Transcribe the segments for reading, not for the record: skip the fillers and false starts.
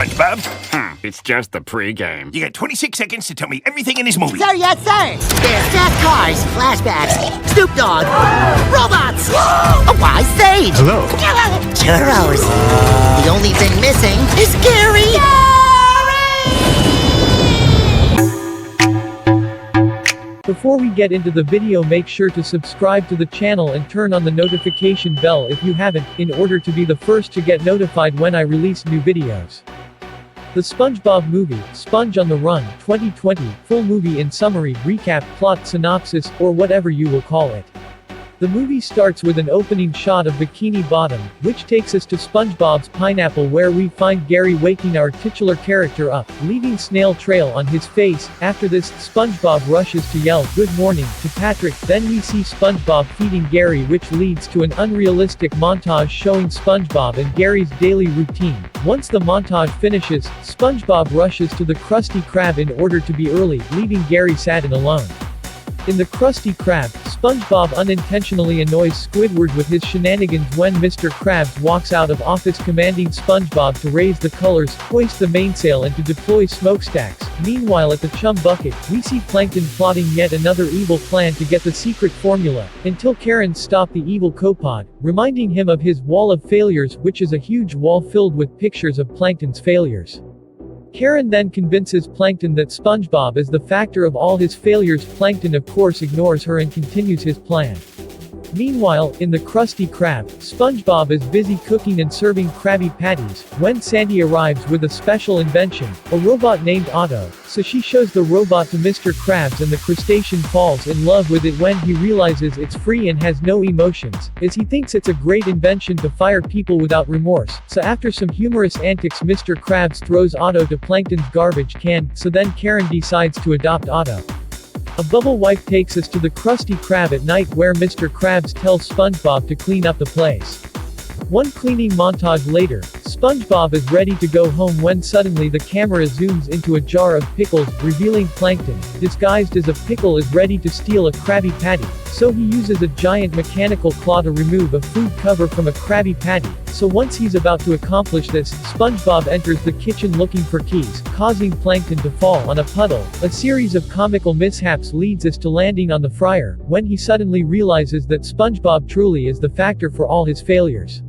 SpongeBob? It's just the pregame. You got 26 seconds to tell me everything in this movie. Sir, yes, sir. There's fast cars, flashbacks, Snoop Dogg, robots, a wise sage. Hello. Churros. The only thing missing is Gary. Before we get into the video, make sure to subscribe to the channel and turn on the notification bell if you haven't, in order to be the first to get notified when I release new videos. The SpongeBob Movie, Sponge on the Run, 2020, full movie in summary, recap, plot, synopsis, or whatever you will call it. The movie starts with an opening shot of Bikini Bottom, which takes us to SpongeBob's Pineapple, where we find Gary waking our titular character up, leaving snail trail on his face. After this, SpongeBob rushes to yell "Good morning" to Patrick, then we see SpongeBob feeding Gary, which leads to an unrealistic montage showing SpongeBob and Gary's daily routine. Once the montage finishes, SpongeBob rushes to the Krusty Krab in order to be early, leaving Gary sad and alone. In the Krusty Krab, SpongeBob unintentionally annoys Squidward with his shenanigans when Mr. Krabs walks out of office commanding SpongeBob to raise the colors, hoist the mainsail and to deploy smokestacks. Meanwhile at the Chum Bucket, we see Plankton plotting yet another evil plan to get the secret formula, until Karen stops the evil copod, reminding him of his wall of failures, which is a huge wall filled with pictures of Plankton's failures. Karen then convinces Plankton that SpongeBob is the factor of all his failures. Plankton of course ignores her and continues his plan. Meanwhile, in the Krusty Krab, SpongeBob is busy cooking and serving Krabby Patties, when Sandy arrives with a special invention, a robot named Otto, so she shows the robot to Mr. Krabs and the crustacean falls in love with it when he realizes it's free and has no emotions, as he thinks it's a great invention to fire people without remorse. So after some humorous antics, Mr. Krabs throws Otto to Plankton's garbage can, so then Karen decides to adopt Otto. A bubble wipe takes us to the Krusty Krab at night, where Mr. Krabs tells SpongeBob to clean up the place. One cleaning montage later, SpongeBob is ready to go home when suddenly the camera zooms into a jar of pickles, revealing Plankton, disguised as a pickle, is ready to steal a Krabby Patty, so he uses a giant mechanical claw to remove a food cover from a Krabby Patty. So once he's about to accomplish this, SpongeBob enters the kitchen looking for keys, causing Plankton to fall on a puddle. A series of comical mishaps leads us to landing on the fryer, when he suddenly realizes that SpongeBob truly is the factor for all his failures.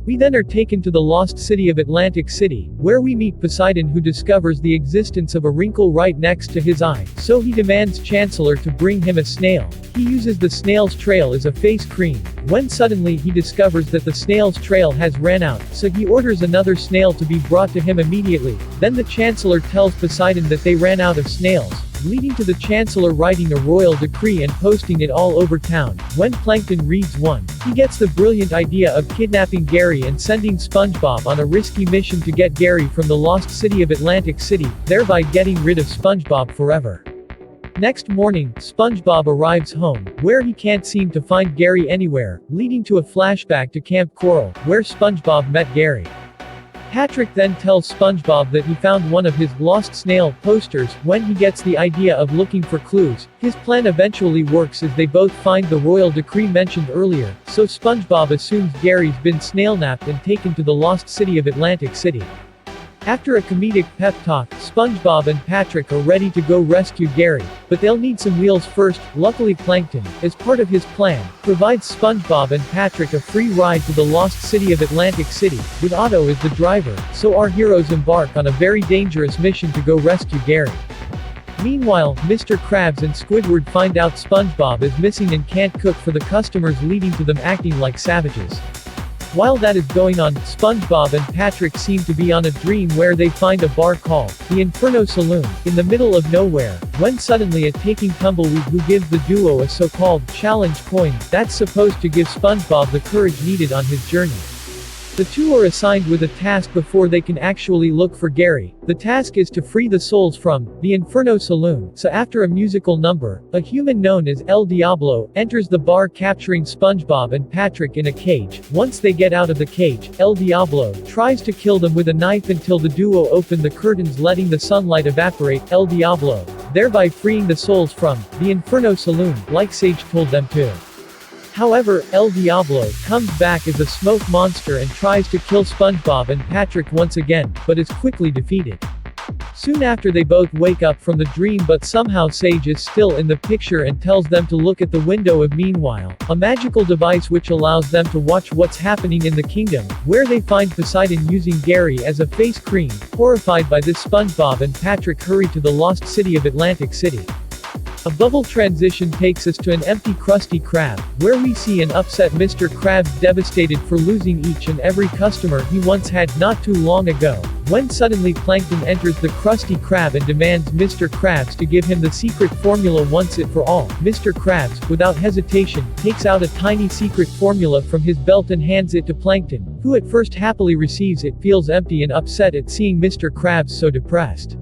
We then are taken to the lost city of Atlantic City, where we meet Poseidon, who discovers the existence of a wrinkle right next to his eye, so he demands Chancellor to bring him a snail. He uses the snail's trail as a face cream, when suddenly he discovers that the snail's trail has ran out, so he orders another snail to be brought to him immediately. Then the Chancellor tells Poseidon that they ran out of snails, leading to the Chancellor writing a royal decree and posting it all over town. When Plankton reads one, he gets the brilliant idea of kidnapping Gary and sending SpongeBob on a risky mission to get Gary from the lost city of Atlantic City, thereby getting rid of SpongeBob forever. Next morning, SpongeBob arrives home, where he can't seem to find Gary anywhere, leading to a flashback to Camp Coral, where SpongeBob met Gary. Patrick then tells SpongeBob that he found one of his lost snail posters. When he gets the idea of looking for clues, his plan eventually works as they both find the royal decree mentioned earlier, so SpongeBob assumes Gary's been snail-napped and taken to the lost city of Atlantic City. After a comedic pep talk, SpongeBob and Patrick are ready to go rescue Gary, but they'll need some wheels first. Luckily Plankton, as part of his plan, provides SpongeBob and Patrick a free ride to the lost city of Atlantic City, with Otto as the driver, so our heroes embark on a very dangerous mission to go rescue Gary. Meanwhile, Mr. Krabs and Squidward find out SpongeBob is missing and can't cook for the customers, leading to them acting like savages. While that is going on, SpongeBob and Patrick seem to be on a dream where they find a bar called the Inferno Saloon, in the middle of nowhere, when suddenly a taking tumbleweed who gives the duo a so-called challenge coin, that's supposed to give SpongeBob the courage needed on his journey. The two are assigned with a task before they can actually look for Gary. The task is to free the souls from the Inferno Saloon. So after a musical number, a human known as El Diablo enters the bar, capturing SpongeBob and Patrick in a cage. Once they get out of the cage, El Diablo tries to kill them with a knife until the duo open the curtains, letting the sunlight evaporate El Diablo, thereby freeing the souls from the Inferno Saloon, like Sage told them to. However, El Diablo comes back as a smoke monster and tries to kill SpongeBob and Patrick once again, but is quickly defeated. Soon after they both wake up from the dream, but somehow Sage is still in the picture and tells them to look at the window of Meanwhile, a magical device which allows them to watch what's happening in the kingdom, where they find Poseidon using Gary as a face cream. Horrified by this, SpongeBob and Patrick hurry to the lost city of Atlantic City. A bubble transition takes us to an empty Krusty Krab, where we see an upset Mr. Krabs devastated for losing each and every customer he once had not too long ago, when suddenly Plankton enters the Krusty Krab and demands Mr. Krabs to give him the secret formula once and for all. Mr. Krabs, without hesitation, takes out a tiny secret formula from his belt and hands it to Plankton, who at first happily receives it, feels empty and upset at seeing Mr. Krabs so depressed.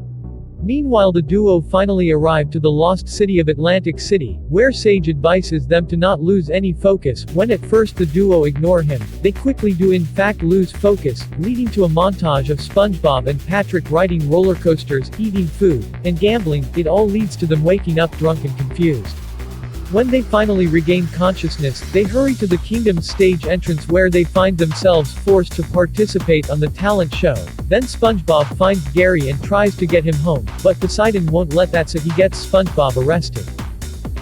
Meanwhile, the duo finally arrive to the lost city of Atlantic City, where Sage advises them to not lose any focus. When at first the duo ignore him, they quickly do in fact lose focus, leading to a montage of SpongeBob and Patrick riding roller coasters, eating food, and gambling. It all leads to them waking up drunk and confused. When they finally regain consciousness, they hurry to the kingdom's stage entrance, where they find themselves forced to participate on the talent show. Then SpongeBob finds Gary and tries to get him home, but Poseidon won't let that, so he gets SpongeBob arrested.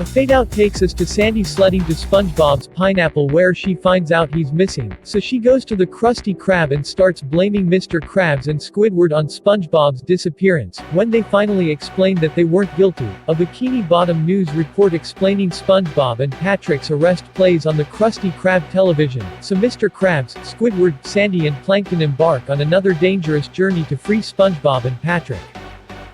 A fade-out takes us to Sandy sledding to SpongeBob's pineapple, where she finds out he's missing, so she goes to the Krusty Krab and starts blaming Mr. Krabs and Squidward on SpongeBob's disappearance. When they finally explain that they weren't guilty, a Bikini Bottom news report explaining SpongeBob and Patrick's arrest plays on the Krusty Krab television, so Mr. Krabs, Squidward, Sandy and Plankton embark on another dangerous journey to free SpongeBob and Patrick.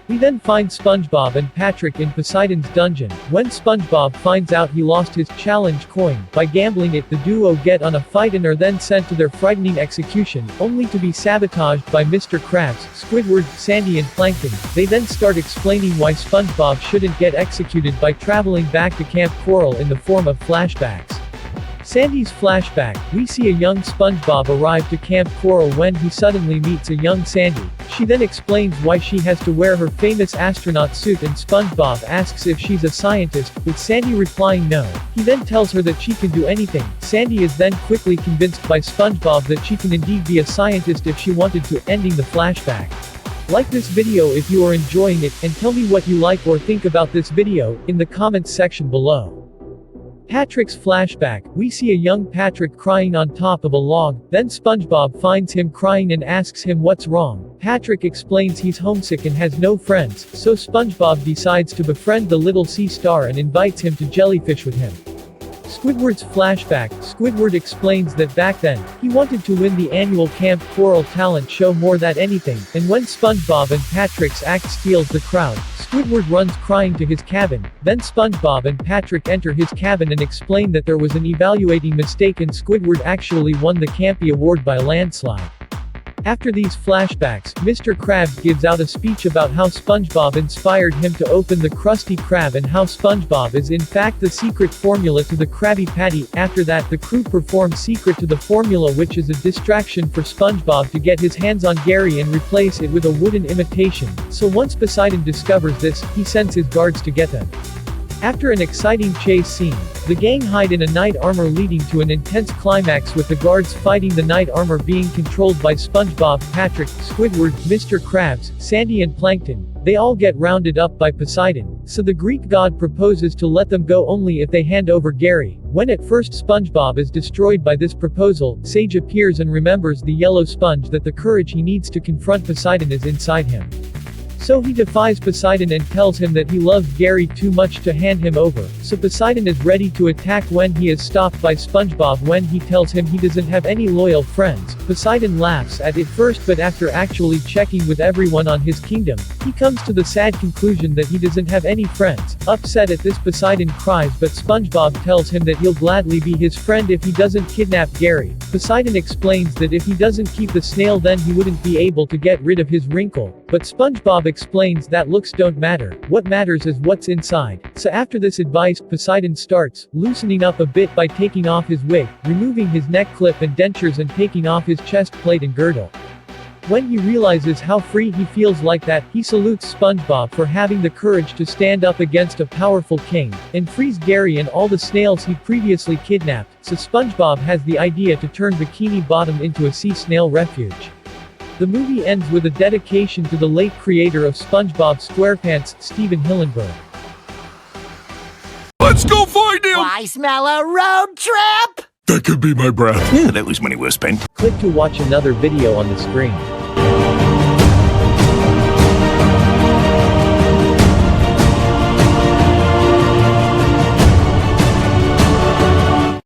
We then find SpongeBob and Patrick in Poseidon's dungeon. When SpongeBob finds out he lost his challenge coin by gambling it, the duo get on a fight and are then sent to their frightening execution, only to be sabotaged by Mr. Krabs, Squidward, Sandy and Plankton. They then start explaining why SpongeBob shouldn't get executed by traveling back to Camp Coral in the form of flashbacks. Sandy's flashback, we see a young SpongeBob arrive to Camp Coral when he suddenly meets a young Sandy. She then explains why she has to wear her famous astronaut suit, and SpongeBob asks if she's a scientist, with Sandy replying no. He then tells her that she can do anything. Sandy is then quickly convinced by SpongeBob that she can indeed be a scientist if she wanted to, ending the flashback. Like this video if you are enjoying it, and tell me what you like or think about this video in the comments section below. Patrick's flashback, we see a young Patrick crying on top of a log, then SpongeBob finds him crying and asks him what's wrong. Patrick explains he's homesick and has no friends, so SpongeBob decides to befriend the little sea star and invites him to jellyfish with him. Squidward's flashback, Squidward explains that back then, he wanted to win the annual Camp Coral talent show more than anything, and when SpongeBob and Patrick's act steals the crowd, Squidward runs crying to his cabin. Then SpongeBob and Patrick enter his cabin and explain that there was an evaluating mistake and Squidward actually won the Campy Award by a landslide. After these flashbacks, Mr. Krabs gives out a speech about how SpongeBob inspired him to open the Krusty Krab and how SpongeBob is in fact the secret formula to the Krabby Patty. After that, the crew performs Secret to the Formula, which is a distraction for SpongeBob to get his hands on Gary and replace it with a wooden imitation. So once Poseidon discovers this, he sends his guards to get them. After an exciting chase scene, the gang hide in a knight armor, leading to an intense climax with the guards fighting the knight armor being controlled by SpongeBob, Patrick, Squidward, Mr. Krabs, Sandy and Plankton. They all get rounded up by Poseidon, so the Greek god proposes to let them go only if they hand over Gary. When at first SpongeBob is destroyed by this proposal, Sage appears and remembers the yellow sponge that the courage he needs to confront Poseidon is inside him. So he defies Poseidon and tells him that he loves Gary too much to hand him over, so Poseidon is ready to attack when he is stopped by SpongeBob when he tells him he doesn't have any loyal friends. Poseidon laughs at it first, but after actually checking with everyone on his kingdom, he comes to the sad conclusion that he doesn't have any friends. Upset at this, Poseidon cries, but SpongeBob tells him that he'll gladly be his friend if he doesn't kidnap Gary. Poseidon explains that if he doesn't keep the snail then he wouldn't be able to get rid of his wrinkle, but SpongeBob explains that looks don't matter, what matters is what's inside. So after this advice, Poseidon starts loosening up a bit by taking off his wig, removing his neck clip and dentures and taking off his chest plate and girdle. When he realizes how free he feels like that, he salutes SpongeBob for having the courage to stand up against a powerful king, and frees Gary and all the snails he previously kidnapped, so SpongeBob has the idea to turn Bikini Bottom into a sea snail refuge. The movie ends with a dedication to the late creator of SpongeBob SquarePants, Stephen Hillenburg. Let's go find him! I smell a road trip! That could be my breath. Yeah, that was money well spent. Click to watch another video on the screen.